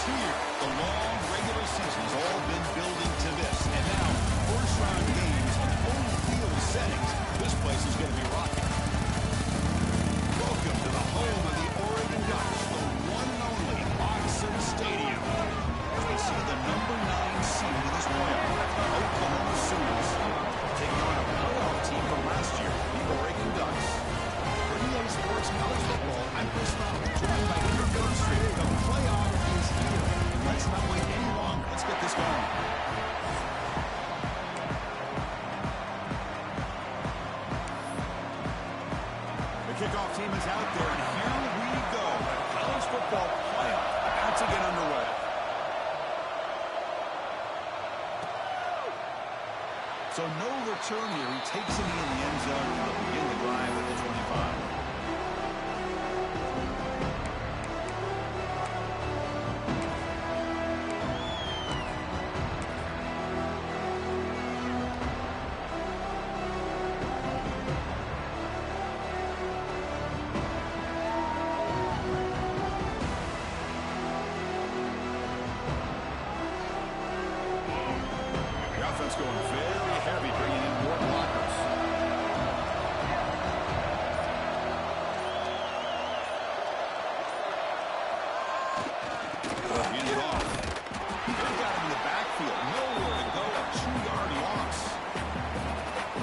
here. The long regular season has all been building to this. And now, first-round games in home field settings. This place is going to be rocking. Welcome to the home of the Oregon Ducks, the one and only Autzen Stadium. As we see the number 9 seed in this playoff, the Oklahoma Sooners, taking on a playoff team from last year, the Oregon Ducks. For EA Sports College Football, I'm Chris Rollins, joined by Peter Gilstrap. The playoff is here. Let's not wait any longer. Let's get this going. The kickoff team is out there, and here we go. The college football playoff about to get underway. So no return here. He takes it in the end zone to begin the drive at the 25. Going very heavy, bringing in more blockers. Hand it off. They've got him in the backfield. Nowhere to go. A 2-yard loss.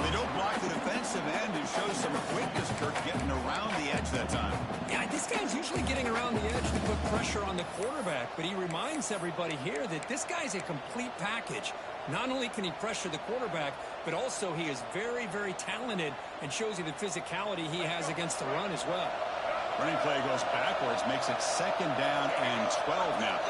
They don't block the defensive end and show some quickness, Kirk, getting around the edge that time. Yeah, this guy's usually getting around the edge to put pressure on the quarterback, but he reminds everybody here that this guy's a complete package. Not only can he pressure the quarterback, but also he is very, very talented and shows you the physicality he has against the run as well. Running play goes backwards, makes it 2nd down and 12 now.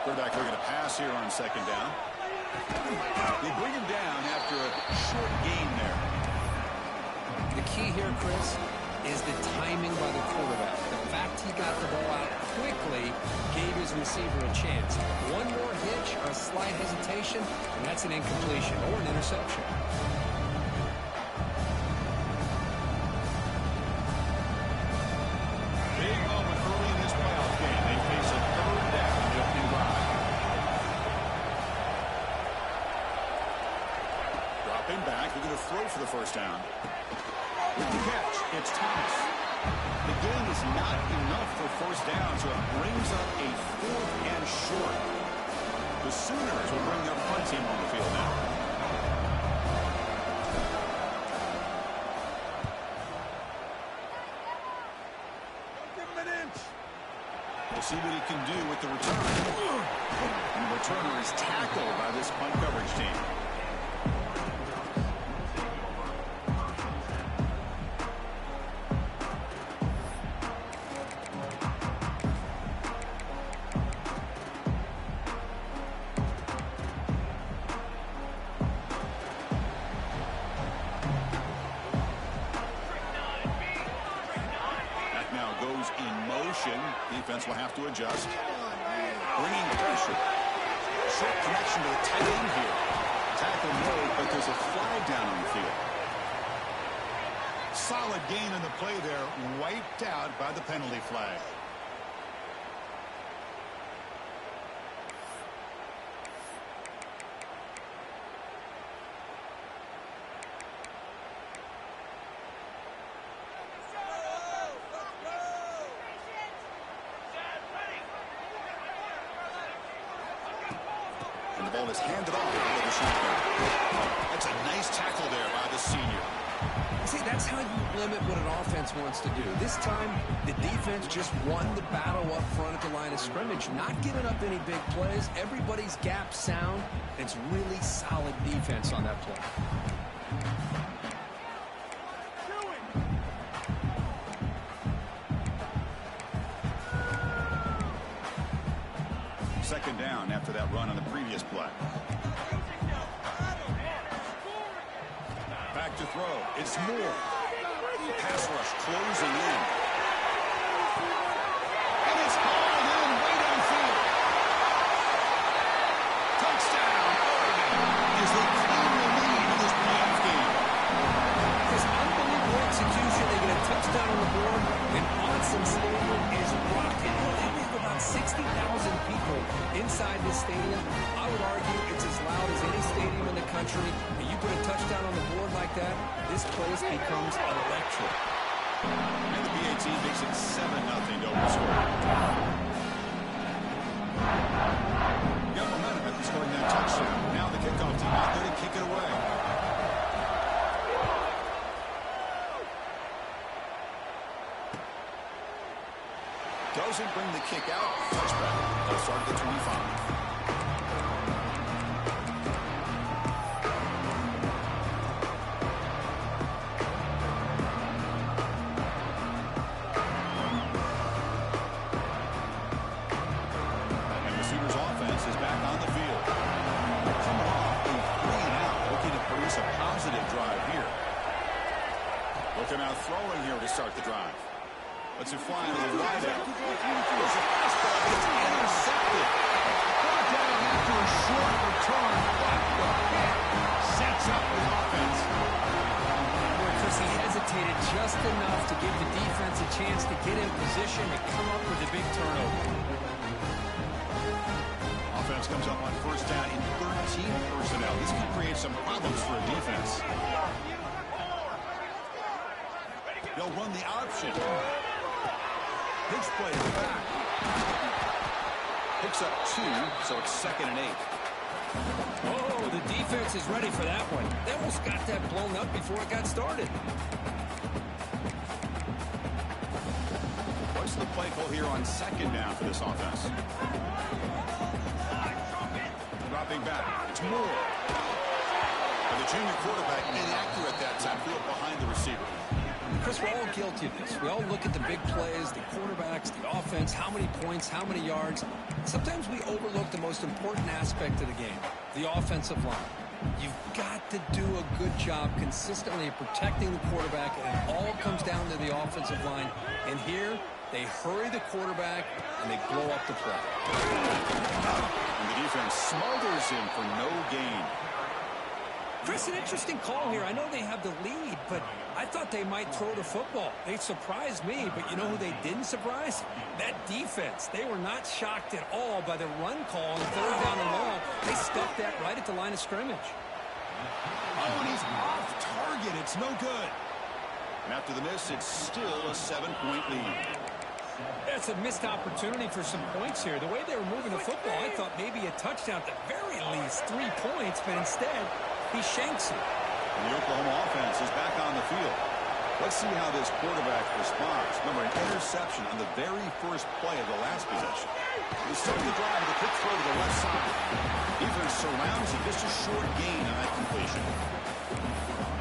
Quarterback looking to pass here on 2nd down. They bring him down after a short gain there. The key here, Chris, is the timing by the quarterback. The fact he got the ball out quickly gave his receiver a chance. One more hitch or a slight hesitation, and that's an incompletion or an interception. Big moment early in this playoff game. They face a 3rd down in the opening drive. Dropping back, they're going to throw for the 1st down. With the catch, it's Thomas. The gain is not enough for 1st down, so it brings up a 4th and short. The Sooners will bring their punt team on the field now. Give him an inch. We'll see what he can do with the return. And the returner is tackled by this punt coverage team. Defense will have to adjust. Bringing pressure. Short connection to the tight end here. Tackle mode, but there's a flag down on the field. Solid gain in the play there. Wiped out by the penalty flag. And the ball is handed off to the shotgun. That's a nice tackle there by the senior. See, that's how you limit what an offense wants to do. This time, the defense just won the battle up front at the line of scrimmage, not giving up any big plays. Everybody's gap sound. It's really solid defense on that play. 2nd down after that run on the previous play. Back to throw. It's Moore. Pass rush closing in. And it's hauled in way downfield. Touchdown, Oregon, as they claim the lead in this playoff game. His unbelievable execution touchdown on the board, and Autzen Stadium is rocking. They have about 60,000 people inside this stadium. I would argue it's as loud as any stadium in the country. And you put a touchdown on the board like that, this place becomes electric. And the PA team makes it 7-0 to open score. Got momentum after scoring that touchdown. Now the kickoff team out there to kick it away. Doesn't bring the kick out. Touchback. They'll start at the 25. Now throwing here to start the drive. Let's it fly to the right out. There's a fastball. It's intercepted. Brought down after a short return. What the heck? Sets up the offense. Chris, he hesitated just enough to give the defense a chance to get in position and come up with a big turnover. Offense comes up on first down in 13 personnel. This could create some problems for a defense. They'll run the option. Pitch play to the back. Picks up 2, so it's 2nd and 8. Oh, the defense is ready for that one. They almost got that blown up before it got started. What's the play call here on 2nd down for this offense? Dropping back. It's Moore. And the junior quarterback inaccurate that time. Threw it behind the receiver. Chris, we're all guilty of this. We all look at the big plays, the quarterbacks, the offense, how many points, how many yards. Sometimes we overlook the most important aspect of the game, the offensive line. You've got to do a good job consistently of protecting the quarterback, and it all comes down to the offensive line. And here, they hurry the quarterback, and they blow up the play. And the defense smothers him for no gain. Chris, an interesting call here. I know they have the lead, but I thought they might throw the football. They surprised me, but you know who they didn't surprise? That defense. They were not shocked at all by the run call on 3rd down and long. They stuck that right at the line of scrimmage. Oh, and he's off target. It's no good. And after the miss, it's still a 7-point lead. That's a missed opportunity for some points here. The way they were moving the football, I thought maybe a touchdown, at the very least 3 points, but instead, he shanks it. And the Oklahoma offense is back on the field. Let's see how this quarterback responds. Remember, an interception on the very first play of the last possession. He's starting the drive with a quick throw to the left side. Defense surrounds him. Just a short gain on that completion.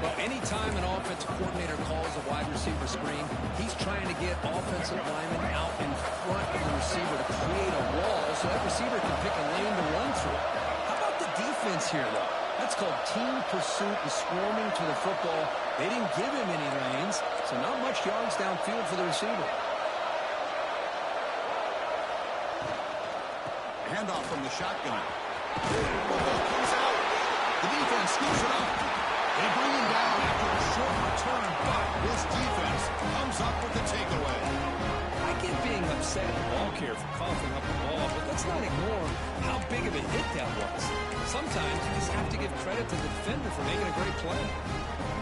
Well, anytime an offensive coordinator calls a wide receiver screen, he's trying to get offensive linemen out in front of the receiver to create a wall so that receiver can pick a lane to run through. How about the defense here, though? That's called team pursuit and swarming to the football. They didn't give him any lanes, so not much yards downfield for the receiver. Handoff from the shotgun. The ball comes out. The defense scoops it up. They bring him down after a short return, but this defense comes up with the takeaway. I get being upset at the ball carrier for coughing up the ball, but let's not ignore how big of a hit that was. Sometimes you just have to give credit to the defender for making a great play.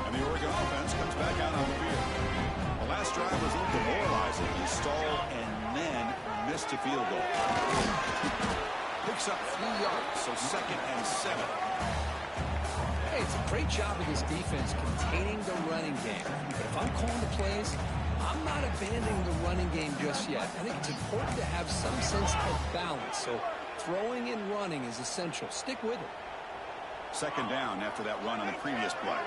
And the Oregon offense comes back out on the field. The last drive was a little demoralizing. He stalled and then missed a field goal. Picks up 3 yards, so 2nd and 7. Hey, it's a great job of this defense containing the running game. But if I'm calling the plays, I'm not abandoning the running game just yet. I think it's important to have some sense of balance. So throwing and running is essential. Stick with it. 2nd down after that run on the previous play.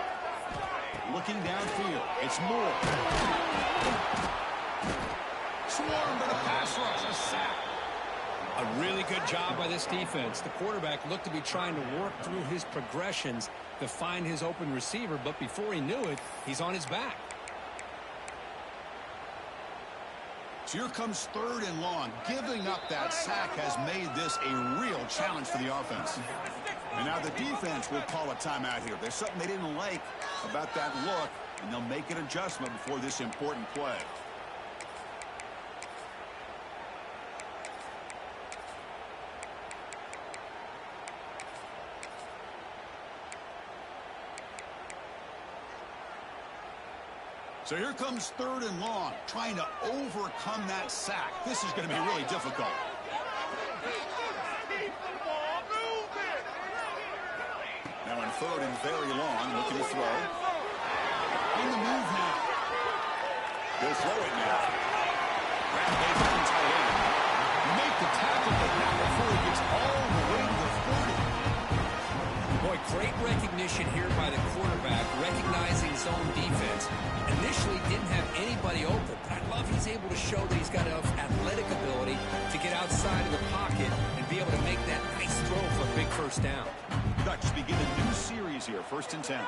Looking downfield, it's Moore. Swarmed by the pass rush, a sack. A really good job by this defense. The quarterback looked to be trying to work through his progressions to find his open receiver, but before he knew it, he's on his back. So here comes 3rd and long. Giving up that sack has made this a real challenge for the offense. And now the defense will call a timeout here. There's something they didn't like about that look and they'll make an adjustment before this important play. So here comes 3rd and long, trying to overcome that sack. This is going to be really difficult. Now in 3rd and very long, looking to throw. On the move now. He'll throw it now. Grab Baker and tight end. Make the tackle, but not before he gets all the way to the 40. Boy, great recognition here by the quarterback, recognizing zone defense. Initially didn't have anybody open, but I love he's able to show that he's got enough athletic ability to get outside of the pocket and be able to make that nice throw for a big first down. Ducks begin a new series here, 1st and 10.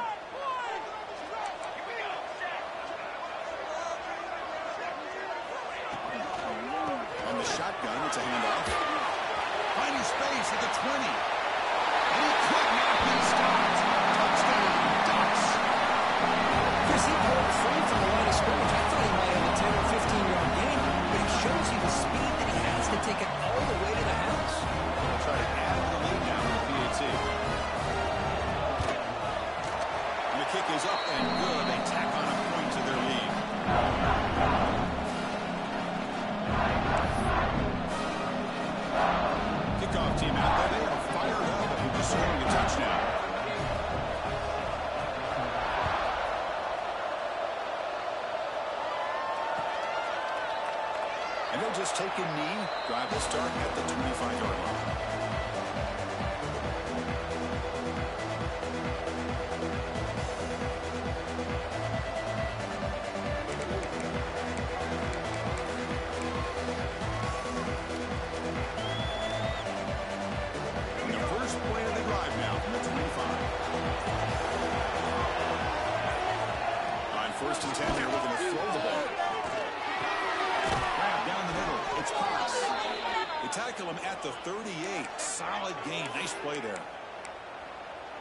On the shotgun, it's a handoff. Finding space at the 20. And he could not be stopped. Touchdown, Ducks. Chris, he broke free from the line of scrimmage. I thought he might have a 10 or 15-yard gain, but it shows you the speed that he has to take it all the way to the house. They'll try to add to the lead now in the PAT. And the kick is up and good. They tack on a point to their lead. Kickoff team out there. They are fired up and just scoring a touchdown. And they'll just take a knee. Drive will start at the 25-yard line. And the first play of the drive now from the 25. On 1st and 10, they're looking to throw the ball. Down the middle, it's Cox. They tackle him at the 38. Solid gain. Nice play there.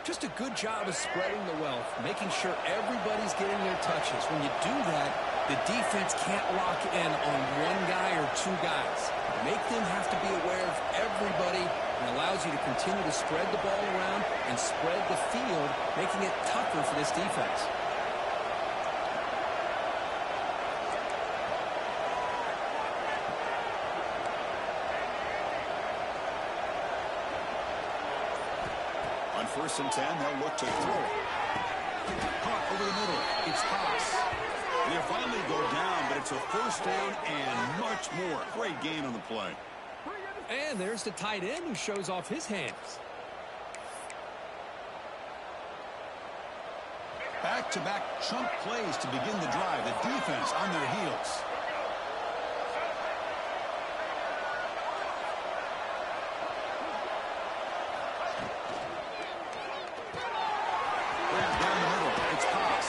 Just a good job of spreading the wealth, making sure everybody's getting their touches. When you do that, the defense can't lock in on one guy or two guys. Make them have to be aware of everybody, and allows you to continue to spread the ball around and spread the field, making it tougher for this defense. On 1st and 10, they'll look to throw it. Caught over the middle. It's Cox. They finally go down, but it's a first down and much more. Great gain on the play. And there's the tight end who shows off his hands. Back-to-back chunk plays to begin the drive. The defense on their heels. Down the middle, it's Cox.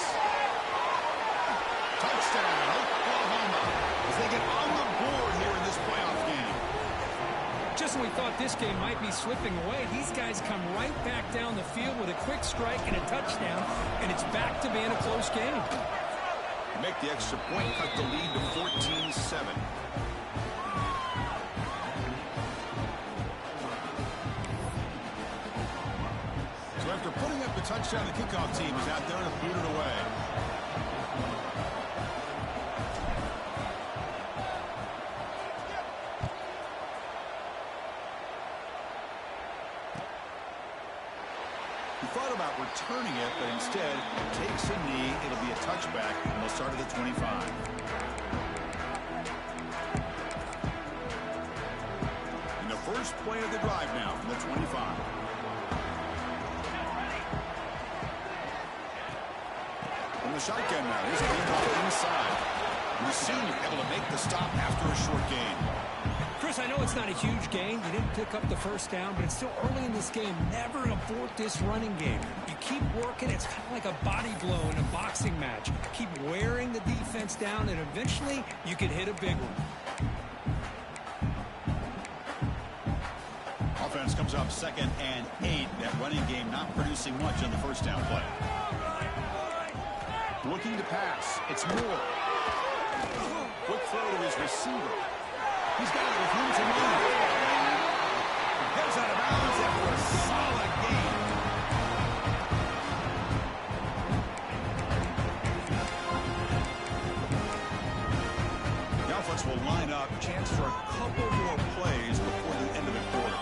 Touchdown, Oklahoma, as they get on the board here in this playoff game. Just when we thought this game might be slipping away, these guys come right back down the field with a quick strike and a touchdown, and it's back to being a close game. Make the extra point, cut the lead to 14-7. So after putting up the touchdown, the kickoff team is out there to boot it away. He thought about returning it, but instead takes a knee. It'll be a touchback, and they'll start at the 25. And the first play of the drive now from the 25. From the shotgun now, here's a handoff inside. And the senior able to make the stop after a short gain. Chris, I know it's not a huge gain. You didn't pick up the first down, but it's still early in this game. Never abort this running game. You keep working. It's kind of like a body blow in a boxing match. Keep wearing the defense down, and eventually you can hit a big one. Offense comes up 2nd and 8. That running game not producing much on the first down play. Looking to pass. It's Moore. Quick throw to his receiver. He's got it with room to move. Heads out of bounds after a solid gain. The offense will line up. Chance for a couple more plays before the end of the quarter.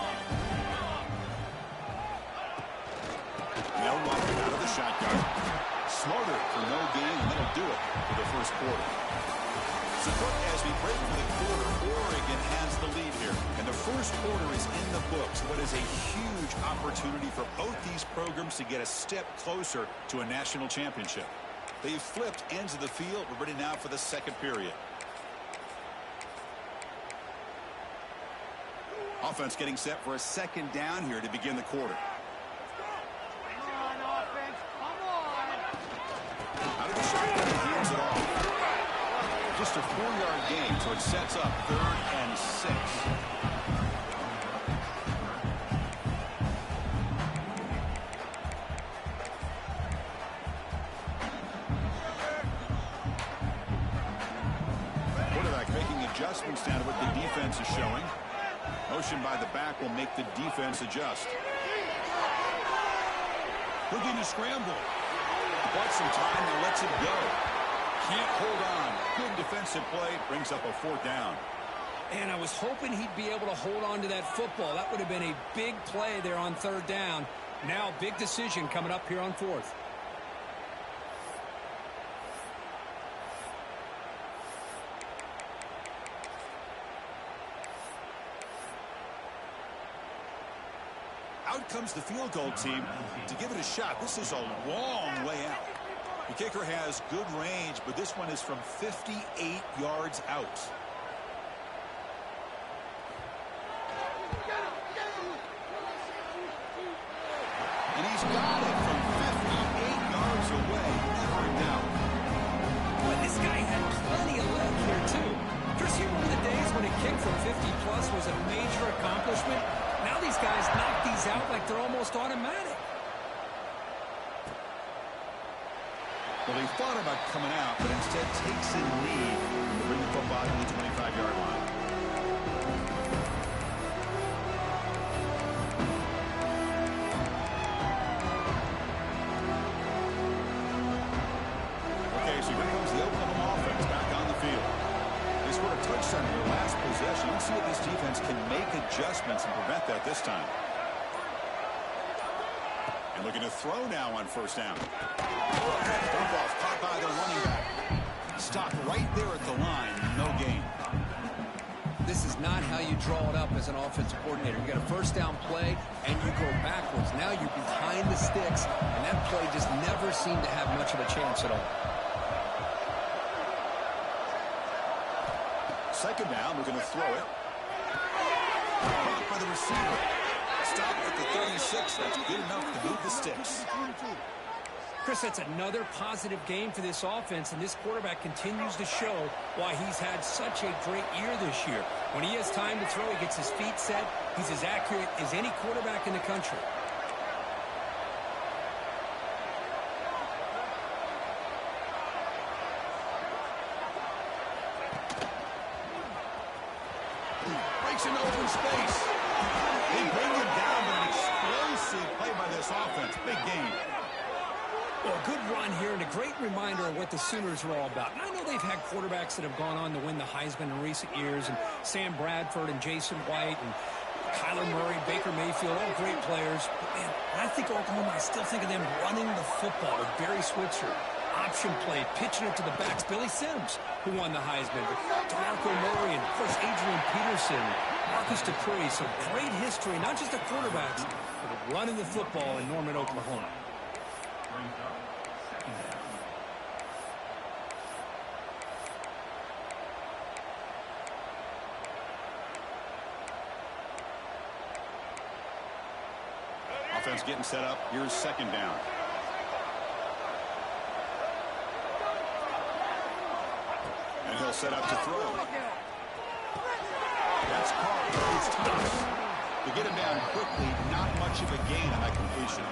Now running out of the shotgun. Smarter for no gain, and that'll do it for the first quarter. So, Cook, as we break for the quarter, Oregon has the lead here. And the first quarter is in the books. What is a huge opportunity for both these programs to get a step closer to a national championship. They've flipped ends of the field. We're ready now for the second period. Offense getting set for a second down here to begin the quarter. Out of the shotgun, he hands it off. Just a 4-yard gain, so it sets up 3rd and 6. Quarterback making adjustments down to what the defense is showing. Motion by the back will make the defense adjust. Looking to scramble. Got some time, now lets it go. Can't hold on. Good defensive play. Brings up a 4th down. And I was hoping he'd be able to hold on to that football. That would have been a big play there on 3rd down. Now, big decision coming up here on 4th. Out comes the field goal team to give it a shot. This is a long way out. The kicker has good range, but this one is from 58 yards out. And he's got it from 58 yards away. Never in doubt. But this guy had plenty of leg here, too. Chris, you remember the days when a kick from 50-plus was a major accomplishment? Now these guys knock these out like they're almost automatic. Well, he thought about coming out, but instead takes a knee to bring the football to the 25-yard line. Okay, so here comes the Oklahoma offense back on the field. They scored a touchdown in their last possession. Let's see if this defense can make adjustments and prevent that this time. And looking to throw now on 1st down. Dump off caught by the running back. Stopped right there at the line. No gain. This is not how you draw it up as an offensive coordinator. You got a 1st down play, and you go backwards. Now you're behind the sticks, and that play just never seemed to have much of a chance at all. 2nd down, we're going to throw it. Caught by the receiver. Stop at the 36. That's good enough to move the sticks. Chris, that's another positive game for this offense, and this quarterback continues to show why he's had such a great year this year. When he has time to throw, he gets his feet set. He's as accurate as any quarterback in the country. Breaks into open space. They bring him down, but an explosive play by this offense. Big gain. Well, a good run here and a great reminder of what the Sooners are all about. And I know they've had quarterbacks that have gone on to win the Heisman in recent years, and Sam Bradford and Jason White and Kyler Murray, Baker Mayfield, all great players. But, man, when I think Oklahoma, I still think of them running the football with Barry Switzer. Option play, pitching it to the backs. Billy Sims, who won the Heisman. DeMarco Murray and, of course, Adrian Peterson, Marcus Dupree. So great history, not just of quarterbacks, but of running the football in Norman, Oklahoma. Offense getting set up. Here's 2nd down. And he'll set up to throw. That's caught. It's tough. To get him down quickly, not much of a gain on that completion.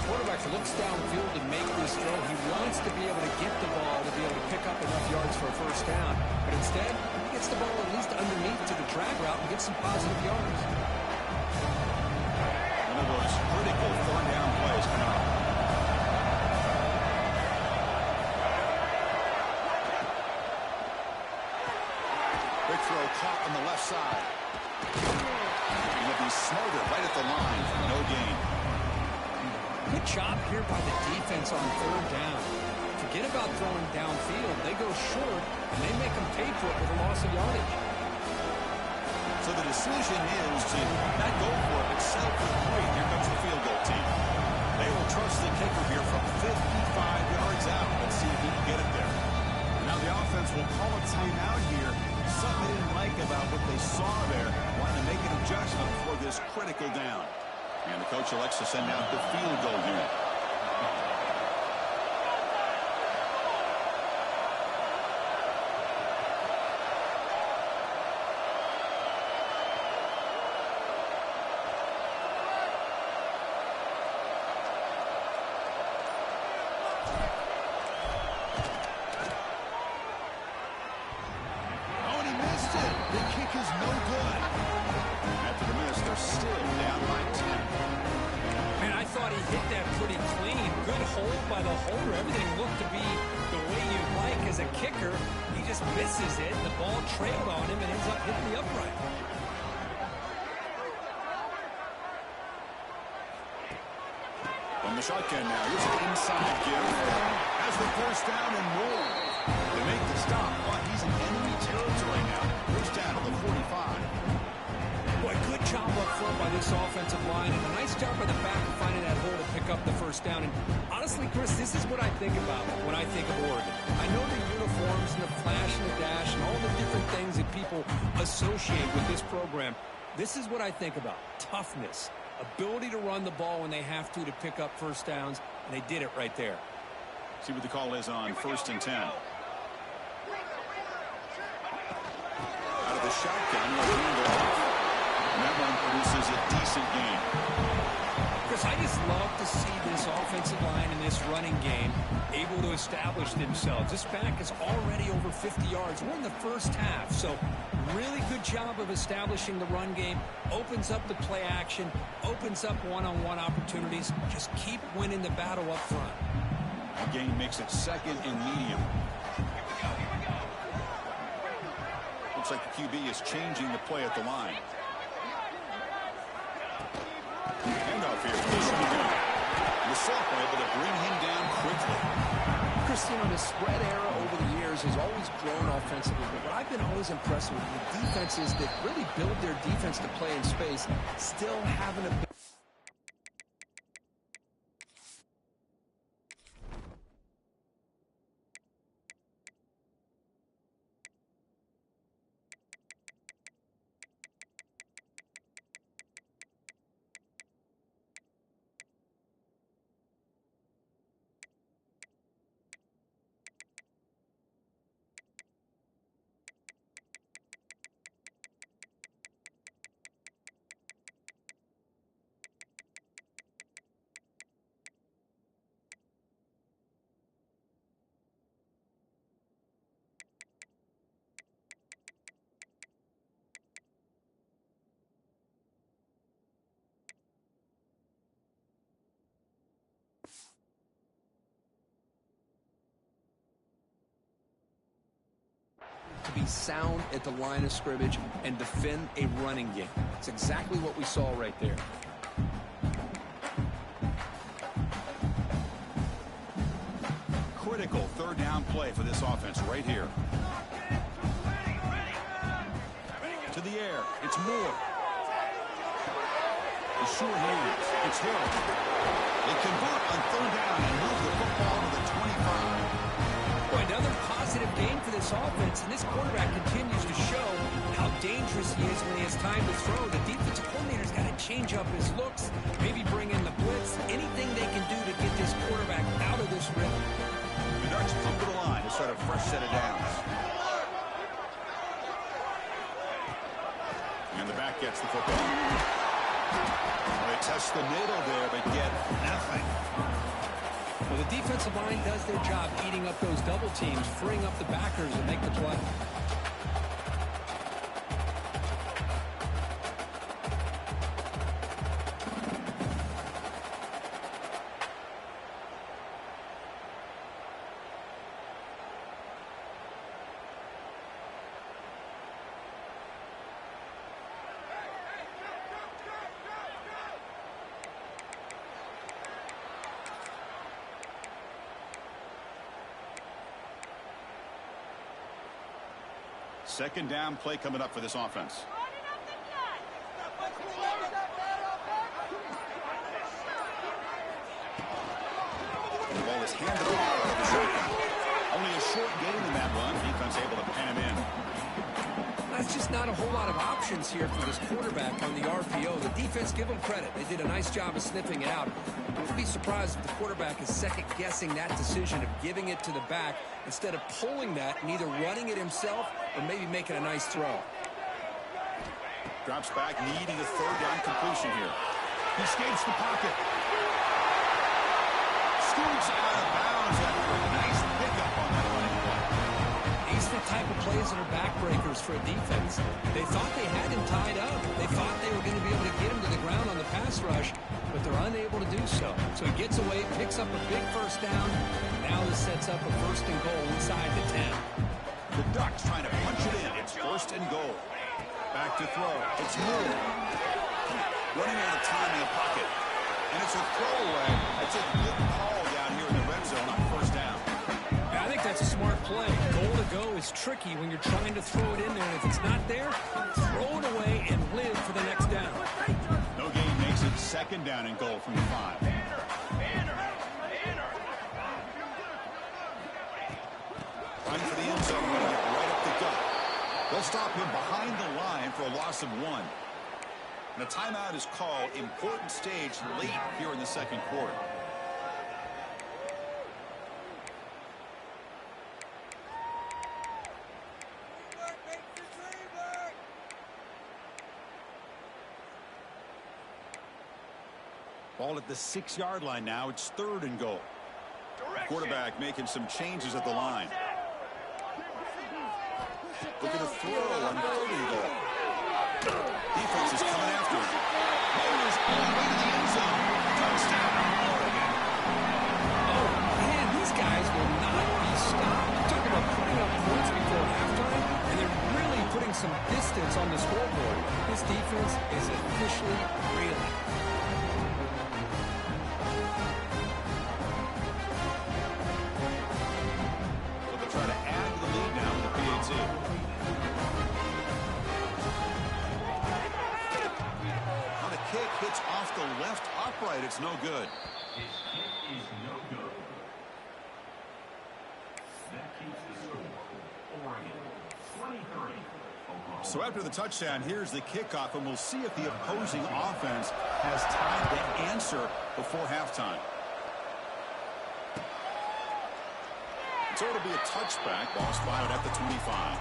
Quarterback looks downfield to make this throw. He wants to be able to get the ball to be able to pick up enough yards for a first down. But instead, he gets the ball at least underneath to the drag route and gets some positive yards. One of those critical third down plays coming up. Quick throw caught on the left side. Going to be smothered right at the line for no gain. Good job here by the defense on third down. Forget about throwing downfield. They go short, and they make them pay for it with a loss of yardage. So the decision is to not go for it, but settle for 3. Here comes the field goal team. They will trust the kicker here from 55 yards out. Let's see if he can get it there. Now the offense will call a timeout here. Something they didn't like about what they saw there. Wanting to make an adjustment for this critical down. And the coach elects to send out the field goal unit. Oh, and he missed it. The kick is no good. After the miss, they're still down by 10. Man, I thought he hit that pretty clean. Good hold by the holder. Everything looked to be the way you'd like as a kicker. He just misses it, and the ball trailed on him and ends up hitting the upright. From the shotgun now, here's an inside give. Has the first down and more. They make the stop, but he's in enemy territory now. First down at the 45. Boy, good job up front by this offensive line, and a nice job by the back of finding that hole to pick up the first down. And honestly, Chris, this is what I think about when I think of Oregon. I know the uniforms and the flash and the dash and all the different things that people associate with this program. This is what I think about. Toughness, ability to run the ball when they have to pick up first downs, and they did it right there. See what the call is on 1st and 10. Out of the shotgun, they'll hand it off. And that one produces a decent gain. Chris, I just love to see this offensive line in this running game able to establish themselves. This back is already over 50 yards. We're in the first half, so really good job of establishing the run game. Opens up the play action, opens up one-on-one opportunities. Just keep winning the battle up front. The gain makes it 2nd and medium. Looks like the QB is changing the play at the line. Handoff here. The sophomore able to bring him down quickly. Chris, the spread era over the years has always grown offensively, but what I've been always impressed with the defenses that really build their defense to play in space still have an ability. To be sound at the line of scrimmage and defend a running game. It's exactly what we saw right there. Critical 3rd down play for this offense right here. To the air. It's Moore. The sure hands. It's Hill. They convert on 3rd down and move the football to the 25. Boy, another positive game for this offense, and this quarterback continues to show how dangerous he is when he has time to throw. The defensive coordinator's got to change up his looks, maybe bring in the blitz, anything they can do to get this quarterback out of this rhythm. The Ducks come to the line to start a fresh set of downs. And the back gets the football. They touch the middle there, but get nothing. Well, the defensive line does their job eating up those double teams, freeing up the backers and make the play. Second down play coming up for this offense. The ball is handed off to the shotgun. Only a short gain in that run. Defense able to pen him in. That's just not a whole lot of options here for this quarterback on the RPO. The defense, give them credit. They did a nice job of sniffing it out. Don't be surprised if the quarterback is second-guessing that decision of giving it to the back instead of pulling that and either running it himself or maybe making a nice throw. Drops back, needing a third down completion here. He escapes the pocket. Scoots out of bounds after a nice pickup on that running play. These are the type of plays that are backbreakers for a defense. They thought they had him tied up. They thought they were going to be able to get him to the ground on the pass rush, but they're unable to do so. So he gets away, picks up a big first down. Now this sets up a first and goal inside the 10. The Ducks trying to punch it in. It's first and goal. Back to throw. It's Moore. Running out of time in the pocket. And it's a throwaway. That's a good call down here in the red zone on first down. I think that's a smart play. Goal to go is tricky when you're trying to throw it in there. And if it's not there, throw it away and live for the next down. No gain makes it second down and goal from the 5. Run for the end zone, running it right up the gut. They'll stop him behind the line for a loss of 1. And a timeout is called. Important stage late here in the second quarter. Ball at the 6-yard line now. It's third and goal. Quarterback making some changes at the line. Look at the throw on third and goal. Defense is coming after him. Bowler's all the way to the end zone. Touchdown, Oregon. Oh, man, these guys will not be stopped. Talking about putting up points before halftime, and they're really putting some distance on the scoreboard. This defense is officially reeling. Try to add to the lead now with the PAT. Now the kick hits off the left upright. It's no good. His kick is no good. That keeps the score. Oregon 23. Oklahoma. So after the touchdown, here's the kickoff, and we'll see if the opposing offense has time to answer before halftime. So it'll be a touchback. Ball spotted at the 25.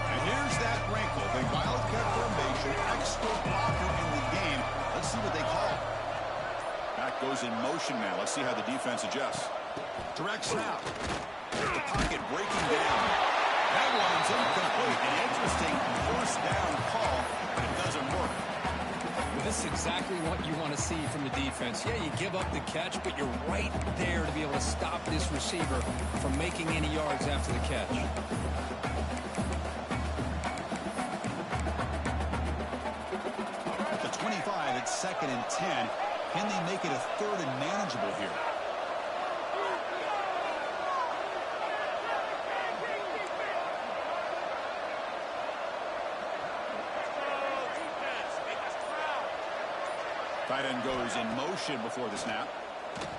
And here's that wrinkle. The Wildcat formation, extra blocker in the game. Let's see what they call. Back goes in motion now. Let's see how the defense adjusts. Direct snap. The pocket breaking down. That one's incomplete. An interesting first down call, but it doesn't work. Well, this is exactly what you want to see from the defense. Yeah, you give up the catch, but you're right there to be able to stop this receiver from making any yards after the catch. At the 25, it's second and 10. Can they make it a third and manageable here? Tight end goes in motion before the snap.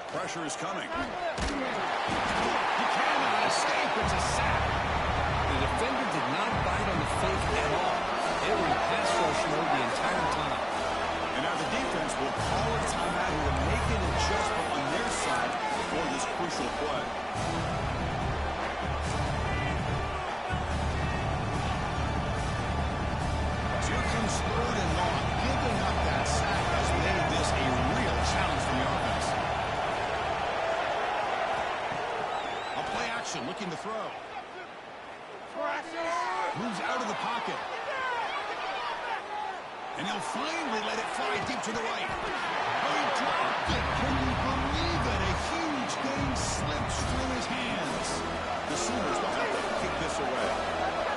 Pressure is coming. He cannot escape. It's a sack. The defender did not bite on the fake at all. They were in pass rush mode the entire time. And now the defense will call a timeout. Who will make an adjustment on their side. action, looking to throw. Moves out of the pocket. And he'll finally let it fly deep to the right. Oh, he dropped it. Can you believe it? A huge game slips through his hands. The Sooners will have to kick this away.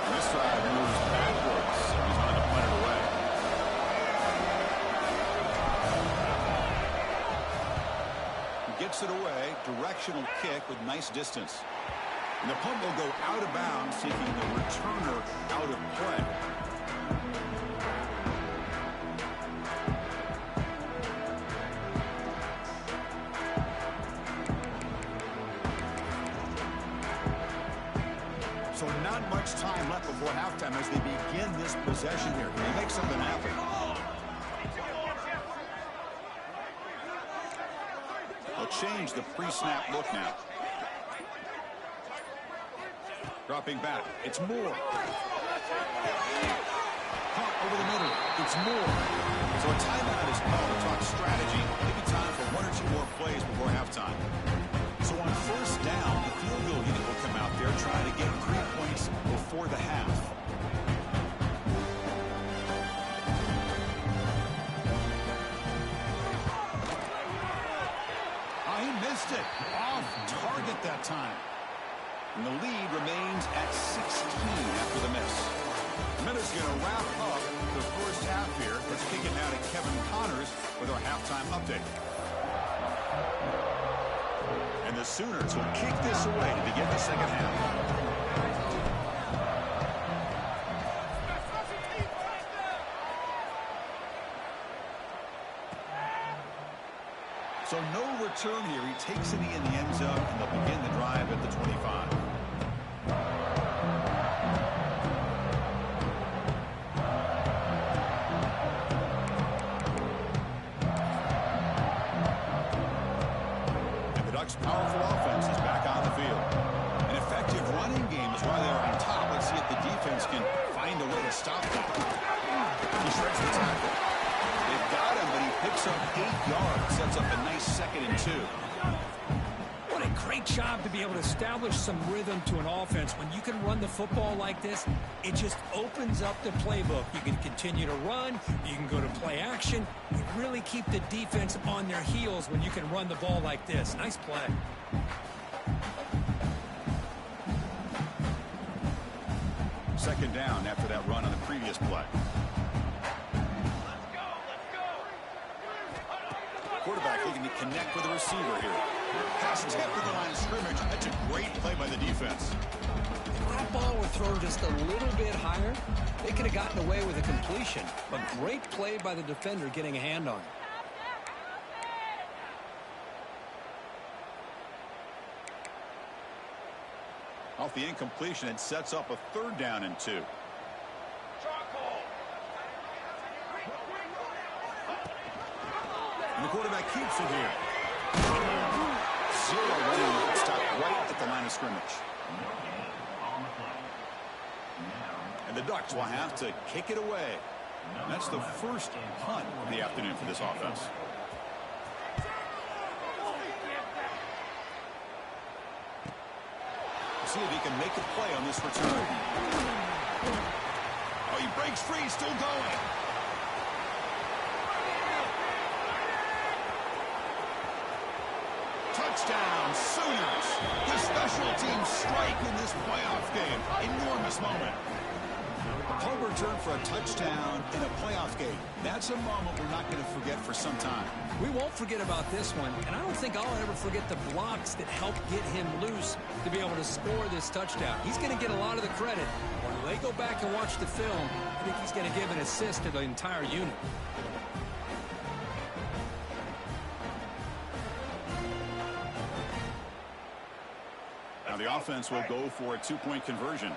And this drive moves backwards, so he's going to punt it away. He gets it away. Directional kick with nice distance. And the punt will go out of bounds, taking the returner out of play. So not much time left before halftime as they begin this possession here. Can they make something happen? They'll change the pre-snap look now. Dropping back. It's Moore. Pump over the middle. It's Moore. So a timeout is called to talk strategy. Maybe time for one or two more plays before halftime. So on first down, the field goal unit will come out there trying to get 3 points before the half. Oh, he missed it. Off target that time. And the lead remains at 16 after the miss. Minutes going to wrap up the first half here. Let's kick it now to Kevin Connors with our halftime update. And the Sooners will kick this away to begin the second half. So no return here. He takes it in the end zone, and they'll begin the drive at the 25. And the Ducks' powerful offense is back on the field. An effective running game is why they're on top. Let's see if the defense can find a way to stop them. He shreds the tackle. They've got him, but he picks up 8 yards. Sets up a nice 2nd and 2. What a great job to be able to establish some rhythm to an offense. When you can run the football like this, it just opens up the playbook. You can continue to run. You can go to play action. You really keep the defense on their heels when you can run the ball like this. Nice play. Second down after that run on the previous play. Quarterback looking to connect with the receiver here. Pass tip to the line of scrimmage. That's a great play by the defense. If that ball were thrown just a little bit higher, they could have gotten away with a completion. But great play by the defender getting a hand on it. Off the incompletion, it sets up a 3rd down and 2. And the quarterback keeps it here. 0 running. Stop right at the line of scrimmage. And the Ducks will have to kick it away. That's the first punt of the afternoon for this offense. See if he can make a play on this return. Oh, he breaks free, still going. Touchdown, Sooners. The special team strike in this playoff game. Enormous moment. A punt return for a touchdown in a playoff game. That's a moment we're not going to forget for some time. We won't forget about this one, and I don't think I'll ever forget the blocks that helped get him loose to be able to score this touchdown. He's going to get a lot of the credit. When they go back and watch the film, I think he's going to give an assist to the entire unit. Now the offense will go for a 2-point conversion.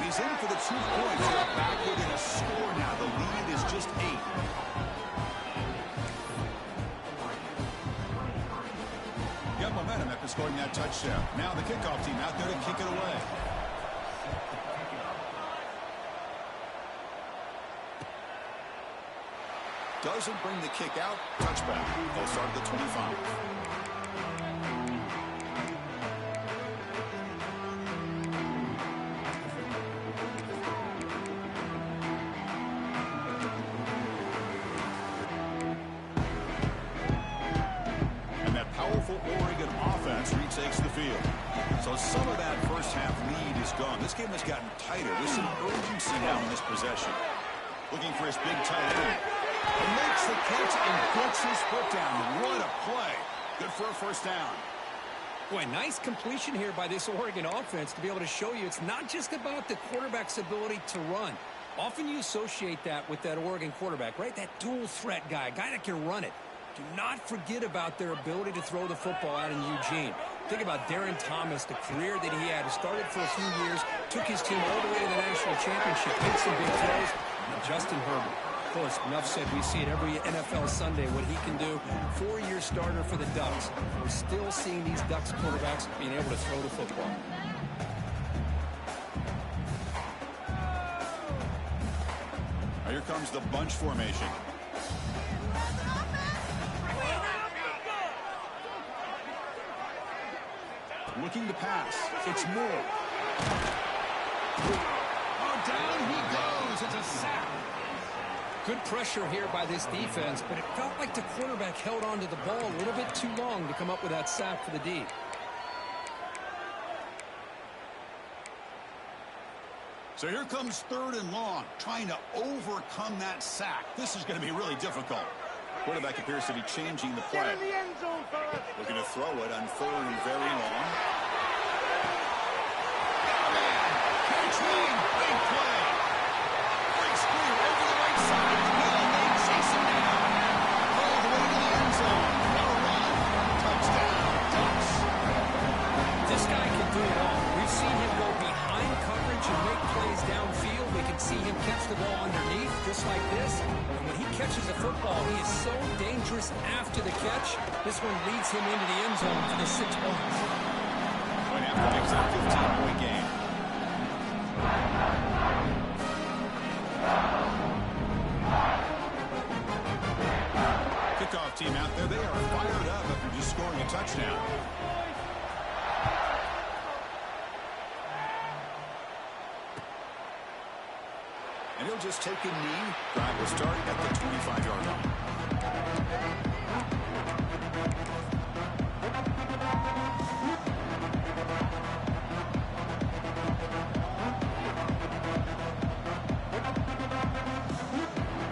He's in for the 2 points. They're back within a score now. The lead is just 8. Got momentum after scoring that touchdown. Now the kickoff team out there to kick it away. Doesn't bring the kick out. Touchback. They'll start at the 25. And that powerful Oregon offense retakes the field. So some of that first half lead is gone. This game has gotten tighter. There's some urgency now in this possession. Looking for his big tight end. He makes the catch and gets his foot down. What a play. Good for a first down. Boy, nice completion here by this Oregon offense to be able to show you it's not just about the quarterback's ability to run. Often you associate that with that Oregon quarterback, right? That dual threat guy, a guy that can run it. Do not forget about their ability to throw the football out in Eugene. Think about Darren Thomas, the career that he had. He started for a few years, took his team all the way to the national championship, made some big throws. And Justin Herbert. Of course, enough said, we see it every NFL Sunday what he can do. 4-year starter for the Ducks. We're still seeing these Ducks quarterbacks being able to throw the football. Now here comes the bunch formation. Looking to pass. It's Moore. Oh, down he goes. It's a sack. Good pressure here by this defense, but it felt like the quarterback held onto the ball a little bit too long to come up with that sack for the D. So here comes 3rd and long, trying to overcome that sack. This is going to be really difficult. Quarterback appears to be changing the play. Looking to throw it on 3rd and very long. Catch me, big play. Breaks through over the right side. Hill, they chase him down. All the way to the end zone. What a run. Touchdown, Ducks. This guy can do it all. We've seen him go behind coverage and make plays downfield. We can see him catch the ball underneath, just like this. And when he catches a football, he is so dangerous after the catch. This one leads him into the end zone for the 6 points. Going after makes that 15-point game. Kickoff team out there. They are fired up after just scoring a touchdown. And he'll just take a knee. Drive will start at the 25-yard line.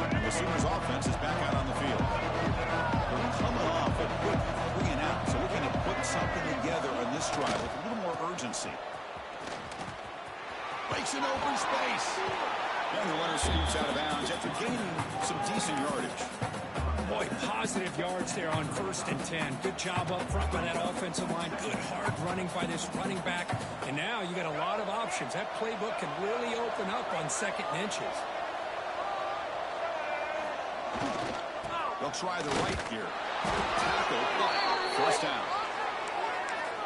And the Sooners offense is back out on the field. They're coming off a quick 3 and out, so looking to put something together on this drive with a little more urgency. Breaks an open space. And the runner scoots out of bounds after gaining some decent yardage. Boy, positive yards there on 1st and 10. Good job up front by that offensive line. Good hard running by this running back. And now you got a lot of options. That playbook can really open up on 2nd and inches. They'll try the right here. Tackle. First down.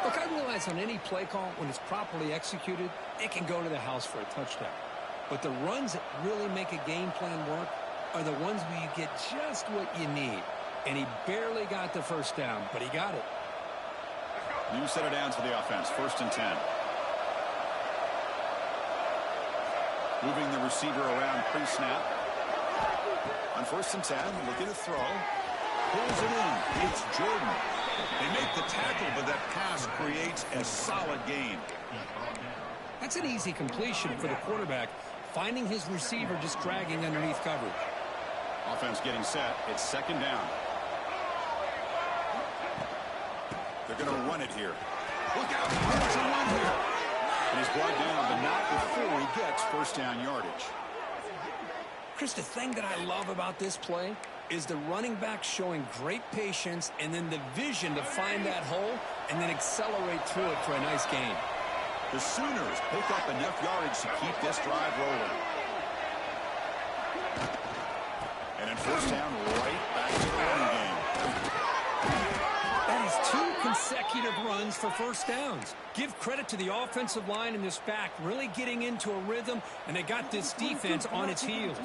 Look, I realize on any play call, when it's properly executed, it can go to the house for a touchdown. But the runs that really make a game plan work are the ones where you get just what you need. And he barely got the first down, but he got it. New set of downs for the offense. 1st and 10. Moving the receiver around pre-snap. On 1st and 10, looking to throw. Pulls it in. It's Jordan. They make the tackle, but that pass creates a solid gain. That's an easy completion for the quarterback, finding his receiver just dragging underneath coverage. Offense getting set. It's 2nd down. They're going to run it here. Look out. There's a run here. And he's brought down, but not before he gets 1st down yardage. Chris, the thing that I love about this play is the running back showing great patience and then the vision to find that hole and then accelerate through it for a nice gain. The Sooners pick up enough yardage to keep this drive rolling. And in 1st down, right back to the running game. That is 2 consecutive runs for 1st downs. Give credit to the offensive line and this back really getting into a rhythm, and they got this defense on its heels.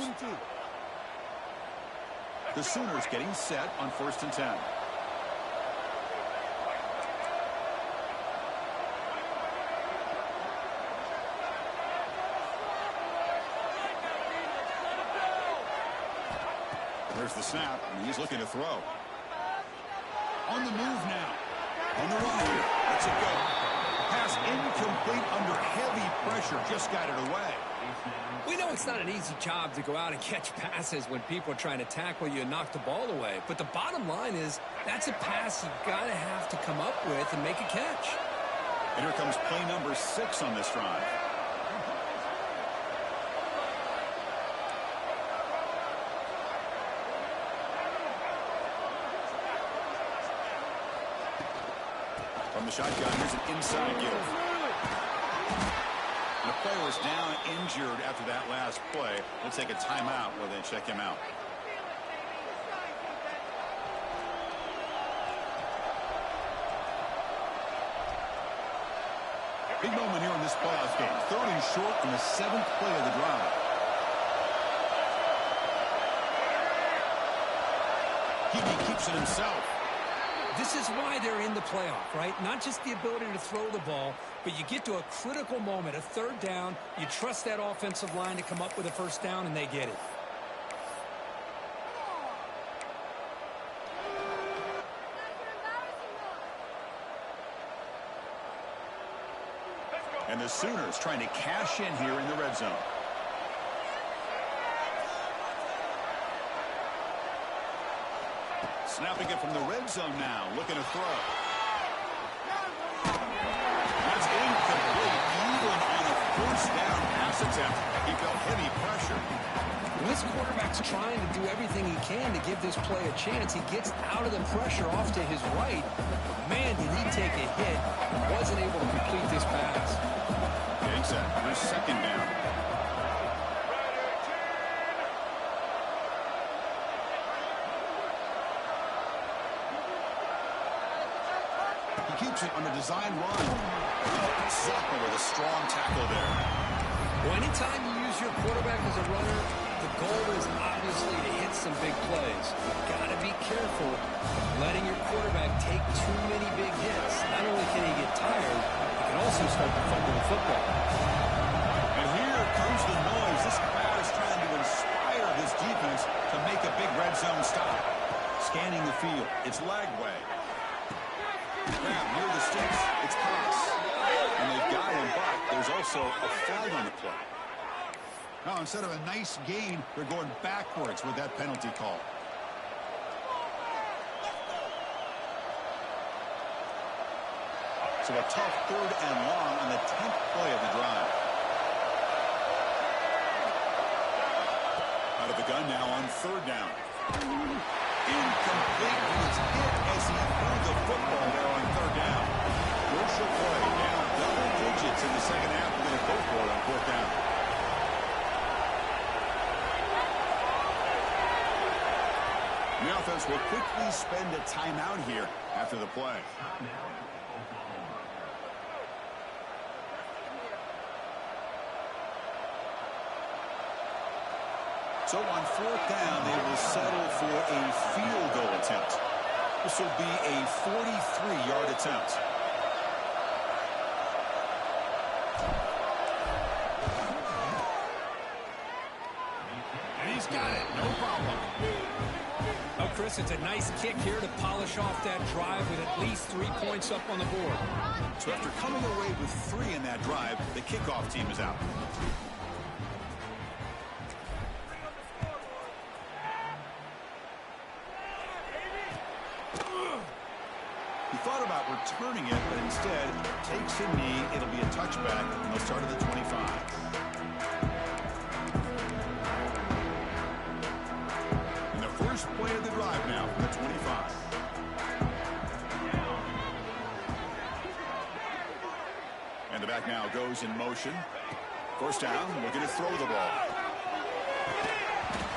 The Sooners getting set on 1st and 10. There's the snap, and he's looking to throw. On the move now. On the run here. Lets it go. Pass incomplete under heavy pressure. Just got it away. We know it's not an easy job to go out and catch passes when people are trying to tackle you and knock the ball away. But the bottom line is that's a pass you've got to have to come up with and make a catch. And here comes play number 6 on this drive. From the shotgun, here's an inside give. And the player was down injured after that last play. They'll take a timeout while they check him out. Big moment here in this playoff game. 3rd and short from the 7th play of the drive. He keeps it himself. This is why they're in the playoff, right? Not just the ability to throw the ball, but you get to a critical moment, a 3rd down. You trust that offensive line to come up with a 1st down, and they get it. And the Sooners trying to cash in here in the red zone. Snapping it from the red zone now, looking to throw. That's incomplete. Even on a 1st down pass attempt, he felt heavy pressure. When this quarterback's trying to do everything he can to give this play a chance, he gets out of the pressure off to his right. Man, did he take a hit and wasn't able to complete this pass. Getting set. Here's 2nd down. Keeps it on a design run. Zucker with a strong tackle there. Well, anytime you use your quarterback as a runner, the goal is obviously to hit some big plays. Got to be careful letting your quarterback take too many big hits. Not only can he get tired, he can also start to fumble the football. And here comes the noise. This crowd is trying to inspire this defense to make a big red zone stop. Scanning the field. It's Lagway. Grab near the sticks. It's Haas. And they've got him, but there's also a flag on the play. Now, instead of a nice gain, they're going backwards with that penalty call. So a tough 3rd and long on the 10th play of the drive. Out of the gun now on 3rd down. Incomplete. He was hit as he threw the football there on 3rd down. Crucial play. Down double digits in the 2nd half. We're going to go for it on 4th down. The offense will quickly spend a timeout here after the play. So on 4th down, they will settle for a field goal attempt. This will be a 43-yard attempt. And he's got it, no problem. Oh, Chris, it's a nice kick here to polish off that drive with at least 3 points up on the board. So after coming away with 3 in that drive, the kickoff team is out. He thought about returning it, but instead takes a knee. It'll be a touchback, and they'll start at the 25. And the first play of the drive now from the 25. And the back now goes in motion. 1st down, looking to throw the ball.